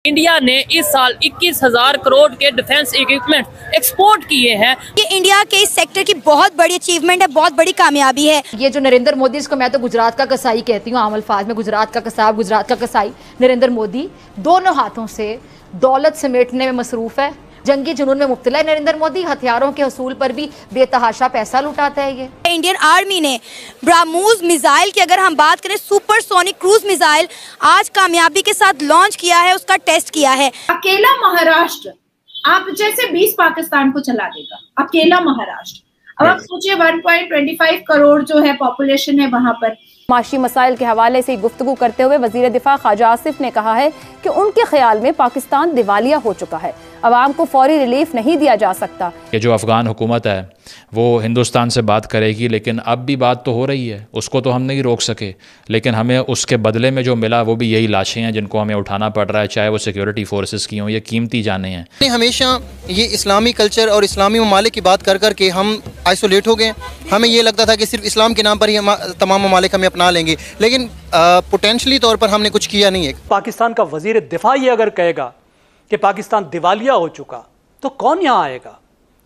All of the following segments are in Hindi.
इंडिया ने इस साल 21,000 करोड़ के डिफेंस इक्विपमेंट एक्सपोर्ट किए हैं। ये इंडिया के इस सेक्टर की बहुत बड़ी अचीवमेंट है, बहुत बड़ी कामयाबी है। ये जो नरेंद्र मोदी, इसको मैं तो गुजरात का कसाई कहती हूँ, आम अल्फाज में गुजरात का कसाब, गुजरात का कसाई नरेंद्र मोदी दोनों हाथों से दौलत समेटने में मसरूफ है। जंगी जुनून में मुब्तला है नरेंद्र मोदी, हथियारों के हसूल पर भी बेतहाशा पैसा लुटाता है। ये इंडियन आर्मी ने ब्राह्मोस मिसाइल की अगर हम बात करें, सुपरसोनिक क्रूज मिसाइल आज कामयाबी के साथ लॉन्च किया है, उसका टेस्ट किया है। अकेला महाराष्ट्र आप जैसे 20 पाकिस्तान को चला देगा, अकेला महाराष्ट्र। अब आप सोचिए 1.25 करोड़ जो है पॉपुलेशन है वहां पर। माशी मसाइल के हवाले से गुफ्तगू करते हुए वजीर दिफा ख्वाजा आसिफ ने कहा है कि उनके ख्याल में पाकिस्तान दिवालिया हो चुका है, अवाम को फौरी रिलीफ नहीं दिया जा सकता। ये जो अफ़गान हुकूमत है वो हिंदुस्तान से बात करेगी, लेकिन अब भी बात तो हो रही है, उसको तो हम नहीं रोक सके, लेकिन हमें उसके बदले में जो मिला वो भी यही लाशें हैं जिनको हमें उठाना पड़ रहा है, चाहे वो सिक्योरिटी फोर्सेस की हों, ये कीमती जानें हैं। हमेशा ये इस्लामी कल्चर और इस्लामी ममालिक की बात कर कर के हम आइसोलेट हो गए। हमें ये लगता था कि सिर्फ इस्लाम के नाम पर ही तमाम ममालिक हमें अपना लेंगे, लेकिन पोटेंशली तौर पर हमने कुछ किया नहीं है। पाकिस्तान का वजीर दिफा ये अगर कहेगा कि पाकिस्तान दिवालिया हो चुका, तो कौन यहाँ आएगा,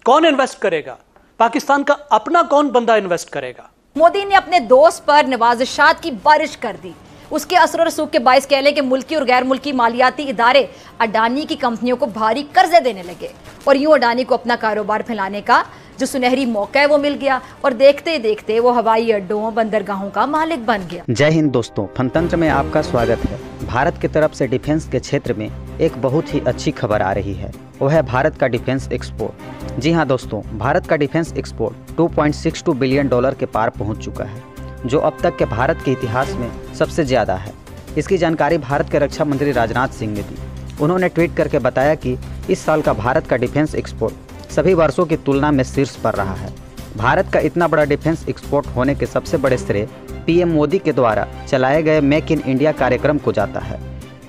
कौन इन्वेस्ट करेगा, पाकिस्तान का अपना कौन बंदा इन्वेस्ट करेगा। मोदी ने अपने दोस्त पर नवाजिशात की बारिश कर दी। उसके असर और रसूख के बायस कह लें कि मुल्की और गैर मुल्की मालियाती इदारे अडानी की कंपनियों को भारी कर्जे देने लगे और यूं अडानी को अपना कारोबार फैलाने का जो सुनहरी मौका है वो मिल गया और देखते ही देखते वो हवाई अड्डों, बंदरगाहों का मालिक बन गया। जय हिंद दोस्तों, फनतंत्र में आपका स्वागत है। भारत की तरफ से डिफेंस के क्षेत्र में एक बहुत ही अच्छी खबर आ रही है, वो है भारत का डिफेंस एक्सपोर्ट। जी हाँ दोस्तों, भारत का डिफेंस एक्सपोर्ट 2.62 बिलियन डॉलर के पार पहुंच चुका है, जो अब तक के भारत के इतिहास में सबसे ज़्यादा है। इसकी जानकारी भारत के रक्षा मंत्री राजनाथ सिंह ने दी। उन्होंने ट्वीट करके बताया कि इस साल का भारत का डिफेंस एक्सपोर्ट सभी वर्षों की तुलना में शीर्ष पर रहा है। भारत का इतना बड़ा डिफेंस एक्सपोर्ट होने के सबसे बड़े श्रेय पीएम मोदी के द्वारा चलाए गए मेक इन इंडिया कार्यक्रम को जाता है।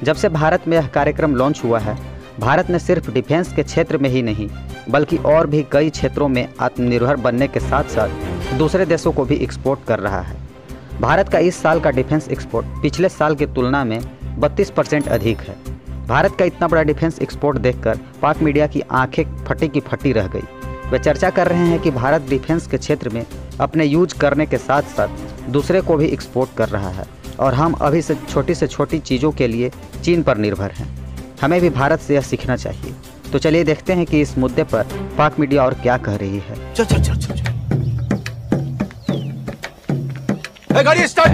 जब से भारत में यह कार्यक्रम लॉन्च हुआ है, भारत ने सिर्फ डिफेंस के क्षेत्र में ही नहीं बल्कि और भी कई क्षेत्रों में आत्मनिर्भर बनने के साथ साथ दूसरे देशों को भी एक्सपोर्ट कर रहा है। भारत का इस साल का डिफेंस एक्सपोर्ट पिछले साल की तुलना में 32% अधिक है। भारत का इतना बड़ा डिफेंस एक्सपोर्ट देखकर पाक मीडिया की आंखें फटी की फटी रह गई। वे चर्चा कर रहे हैं कि भारत डिफेंस के क्षेत्र में अपने यूज करने के साथ साथ दूसरे को भी एक्सपोर्ट कर रहा है और हम अभी से छोटी चीज़ों के लिए चीन पर निर्भर हैं। हमें भी भारत से यह सीखना चाहिए। तो चलिए देखते हैं कि इस मुद्दे पर पाक मीडिया और क्या कह रही है।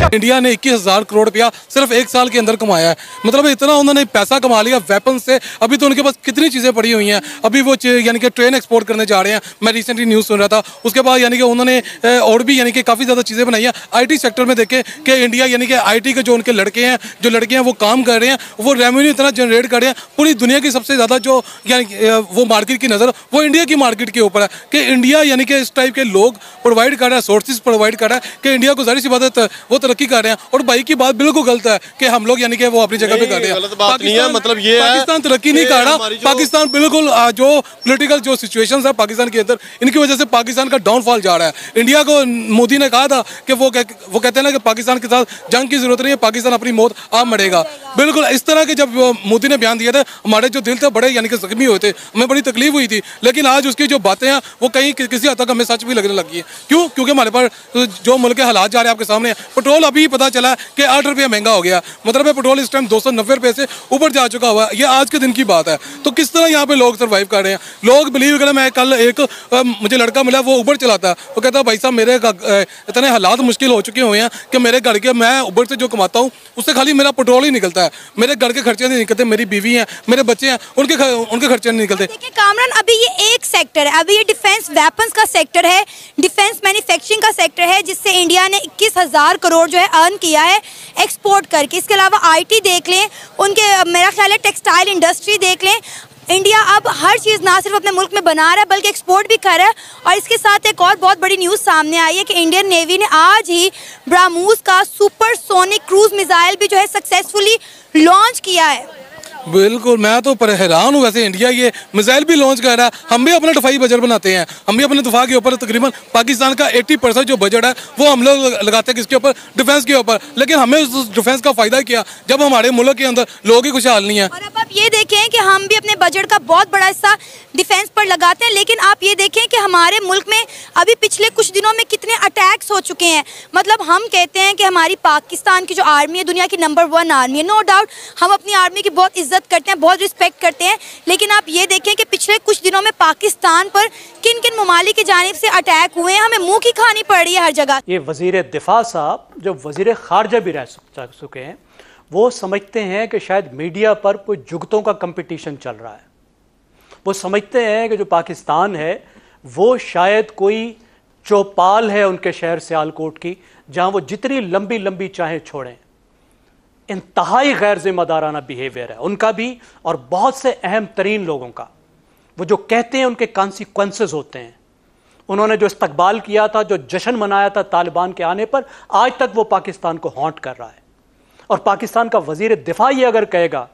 इंडिया ने 21,000 करोड़ रुपया सिर्फ एक साल के अंदर कमाया है। मतलब इतना उन्होंने पैसा कमा लिया वेपन से। अभी तो उनके पास कितनी चीज़ें पड़ी हुई हैं। अभी वो यानी कि ट्रेन एक्सपोर्ट करने जा रहे हैं, मैं रिसेंटली न्यूज़ सुन रहा था। उसके बाद यानी कि उन्होंने और भी यानी कि काफ़ी ज़्यादा चीज़ें बनाई हैं। आईटी सेक्टर में देखें कि इंडिया यानी कि आईटी के जो उनके लड़के हैं, जो लड़के हैं वो काम कर रहे हैं, वो रेवेन्यू इतना जनरेट कर रहे हैं। पूरी दुनिया की सबसे ज़्यादा जो यानी वो मार्केट की नज़र वो इंडिया की मार्केट के ऊपर है कि इंडिया यानी कि इस टाइप के लोग प्रोवाइड कर रहा है, सोर्सेज प्रोवाइड कर रहा है कि इंडिया को ज़ाहिर सी बात है वो तरक्की कर रहे हैं। और भाई की बात बिल्कुल गलत है कि हम लोग यानी कि वो अपनी जगह पे कर रहे हैं। पाकिस्तान मतलब ये पाकिस्तान तरक्की नहीं कर रहा। पाकिस्तान बिल्कुल जो पॉलिटिकल जो सिचुएशंस है पाकिस्तान के अंदर, इनकी वजह से पाकिस्तान का डाउनफॉल जा रहा है। इंडिया को मोदी ने कहा था कि वो कहते हैं ना कि पाकिस्तान के साथ जंग की जरूरत नहीं है, पाकिस्तान अपनी मौत आप मरेगा। बिल्कुल इस तरह के जब मोदी ने बयान दिया था, हमारे जो दिल थे बड़े यानी कि जख्मी हुए थे, हमें बड़ी तकलीफ हुई थी। लेकिन आज उसकी जो बातें हैं वो कहीं किसी हद तक हमें सच भी लगने लगी है। क्यों? क्योंकि हमारे पास जो मुल्क के हालात जा रहे हैं आपके सामने। पेट्रोल अभी पता चला कि 8 रुपये महंगा हो गया। मतलब पेट्रोल इस टाइम 290 रुपये से ऊपर जा चुका हुआ है। ये आज के दिन की बात है। तो किस तरह यहाँ पे लोग सर्वाइव कर रहे हैं। लोग बिलीव करें, मैं कल एक मुझे लड़का मिला, वो उबर चलाता है। वो कहता है भाई साहब मेरे इतने हालात मुश्किल हो चुके हुए हैं कि मेरे घर के मैं उबर से जो कमाता हूँ उससे खाली मेरा पेट्रोल ही निकलता है। मेरे घर के खर्चे नहीं निकलते, मेरी बीवी हैं, मेरे बच्चे हैं, उनके खर्चे नहीं निकलते। देखिए कामरान, अभी ये एक सेक्टर है, अभी ये डिफेंस वेपन्स का सेक्टर है, डिफेंस मैन्युफैक्चरिंग का सेक्टर है, जिससे इंडिया ने 21,000 करोड़ जो है अर्न किया है एक्सपोर्ट करके। इसके अलावा आईटी देख लें, उनके मेरा ख्याल है टेक्सटाइल इंडस्ट्री देख लें। इंडिया अब हर चीज़ ना सिर्फ अपने मुल्क में बना रहा है बल्कि एक्सपोर्ट भी कर रहा है। और इसके साथ एक और बहुत बड़ी न्यूज़ सामने आई है कि इंडियन नेवी ने आज ही ब्राह्मोस का सुपरसोनिक क्रूज मिसाइल भी जो है सक्सेसफुली लॉन्च किया है। बिल्कुल, मैं तो हैरान हूँ। वैसे इंडिया ये मिसाइल भी लॉन्च कर रहा है, हम भी अपना दिफाई बजट बनाते हैं, हम भी अपने दिफा के ऊपर तकरीबन पाकिस्तान का 80% जो बजट है वो हम लोग लगाते हैं किसके ऊपर, डिफेंस के ऊपर। लेकिन हमें उस डिफेंस का फायदा क्या जब हमारे मुल्क के अंदर लोग ही खुशहाल नहीं है। और अब आप ये देखें कि हम भी अपने बजट का बहुत बड़ा हिस्सा डिफेंस पर लगाते हैं, लेकिन आप ये देखें कि हमारे मुल्क में अभी पिछले कुछ दिनों में कितने अटैक्स हो चुके हैं। मतलब हम कहते हैं कि हमारी पाकिस्तान की जो आर्मी है दुनिया की नंबर 1 आर्मी है, नो डाउट हम अपनी आर्मी की बहुत इज्जत करते हैं, बहुत रिस्पेक्ट करते हैं, लेकिन आप ये देखें कि पिछले कुछ दिनों में पाकिस्तान पर किन किन ममालिक की जानिब से अटैक हुए हैं, हमें मुंह की खानी पड़ रही है हर जगह। ये वजीर दिफा साहब जो वजीर खारजा भी रह चुके हैं, वो समझते हैं कि शायद मीडिया पर कोई जुगतों का कंपटीशन चल रहा है। वो समझते हैं कि जो पाकिस्तान है वो शायद कोई चौपाल है उनके शहर सियालकोट की, जहां वो जितनी लंबी लंबी चाहें छोड़ें। इंतहाई गैर जिम्मेदाराना बिहेवियर है उनका भी और बहुत से अहम तरीन लोगों का। वो जो कहते हैं उनके कॉन्सिक्वेंसेस होते हैं। उन्होंने जो इस्तकबाल किया था, जो जश्न मनाया था तालिबान के आने पर, आज तक वो पाकिस्तान को हॉन्ट कर रहा है। और पाकिस्तान का वजीर दिफा ये अगर कहेगा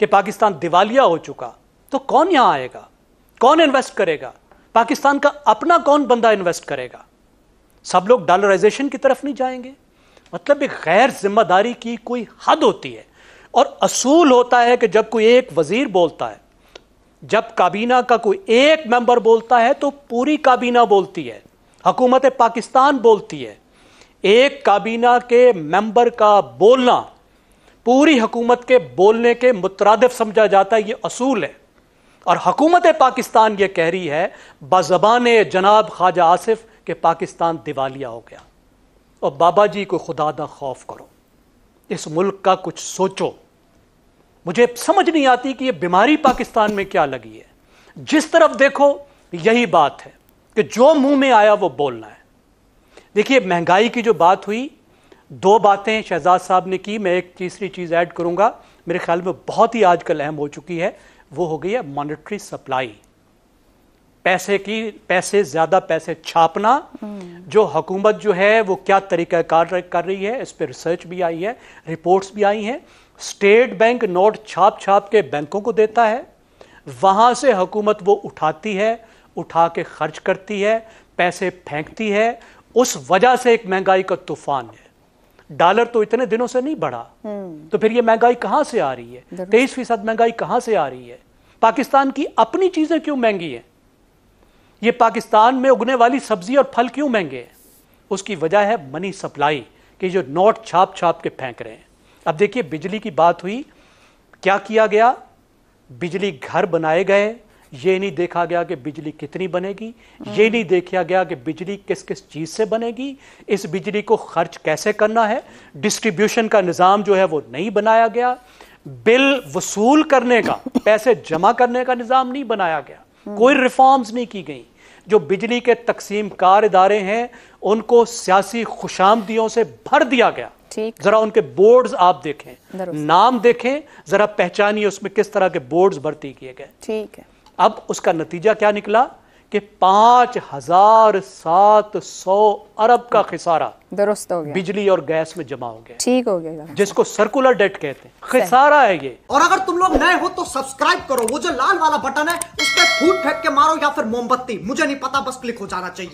कि पाकिस्तान दिवालिया हो चुका, तो कौन यहां आएगा, कौन इन्वेस्ट करेगा, पाकिस्तान का अपना कौन बंदा इन्वेस्ट करेगा? सब लोग डॉलराइजेशन की तरफ नहीं जाएंगे। मतलब एक गैर जिम्मेदारी की कोई हद होती है। और असूल होता है कि जब कोई एक वजीर बोलता है, जब काबीना का कोई एक मेंबर बोलता है तो पूरी काबीना बोलती है, हुकूमत पाकिस्तान बोलती है। एक काबीना के मेंबर का बोलना पूरी हुकूमत के बोलने के मुतरादिफ समझा जाता है, ये असूल है। और हुकूमत पाकिस्तान ये कह रही है बज़बाने जनाब ख्वाजा आसिफ कि पाकिस्तान दिवालिया हो गया। और बाबा जी को खुदा दा खौफ करो, इस मुल्क का कुछ सोचो। मुझे समझ नहीं आती कि ये बीमारी पाकिस्तान में क्या लगी है। जिस तरफ देखो यही बात है कि जो मुंह में आया वो बोलना है। देखिए, महंगाई की जो बात हुई, 2 बातें शहजाद साहब ने की, मैं एक तीसरी चीज ऐड करूंगा, मेरे ख्याल में बहुत ही आजकल अहम हो चुकी है। वो हो गई है मॉनेटरी सप्लाई, पैसे ज्यादा पैसे छापना। जो हुकूमत जो है वो क्या तरीका कार कर रही है, इस पर रिसर्च भी आई है, रिपोर्ट्स भी आई हैं। स्टेट बैंक नोट छाप छाप के बैंकों को देता है, वहां से हुकूमत वो उठाती है, उठा के खर्च करती है, पैसे फेंकती है। उस वजह से एक महंगाई का तूफान है। डॉलर तो इतने दिनों से नहीं बढ़ा, तो फिर ये महंगाई कहां से आ रही है? 23% महंगाई कहां से आ रही है? पाकिस्तान की अपनी चीजें क्यों महंगी हैं? ये पाकिस्तान में उगने वाली सब्जी और फल क्यों महंगे हैं? उसकी वजह है मनी सप्लाई, कि जो नोट छाप छाप के फेंक रहे हैं। अब देखिए, बिजली की बात हुई, क्या किया गया? बिजली घर बनाए गए, ये नहीं देखा गया कि बिजली कितनी बनेगी, ये नहीं देखा गया कि बिजली किस किस चीज से बनेगी, इस बिजली को खर्च कैसे करना है, डिस्ट्रीब्यूशन का निजाम जो है वो नहीं बनाया गया, बिल वसूल करने का, पैसे जमा करने का निजाम नहीं बनाया गया, कोई रिफॉर्म्स नहीं की गई। जो बिजली के तकसीम कार इदारे हैं उनको सियासी खुशामदियों से भर दिया गया। जरा उनके बोर्ड्स आप देखें, नाम देखें, जरा पहचानिए उसमें किस तरह के बोर्ड्स भर्ती किए गए। ठीक है। अब उसका नतीजा क्या निकला कि 5,700 अरब का खिसारा दुरुस्त हो गया, बिजली और गैस में जमा हो गया। ठीक हो गया, जिसको सर्कुलर डेट कहते हैं, खिसारा है ये। और अगर तुम लोग नए हो तो सब्सक्राइब करो, वो जो लाल वाला बटन है उस पर फूट फेंक के मारो या फिर मोमबत्ती, मुझे नहीं पता, बस क्लिक हो जाना चाहिए।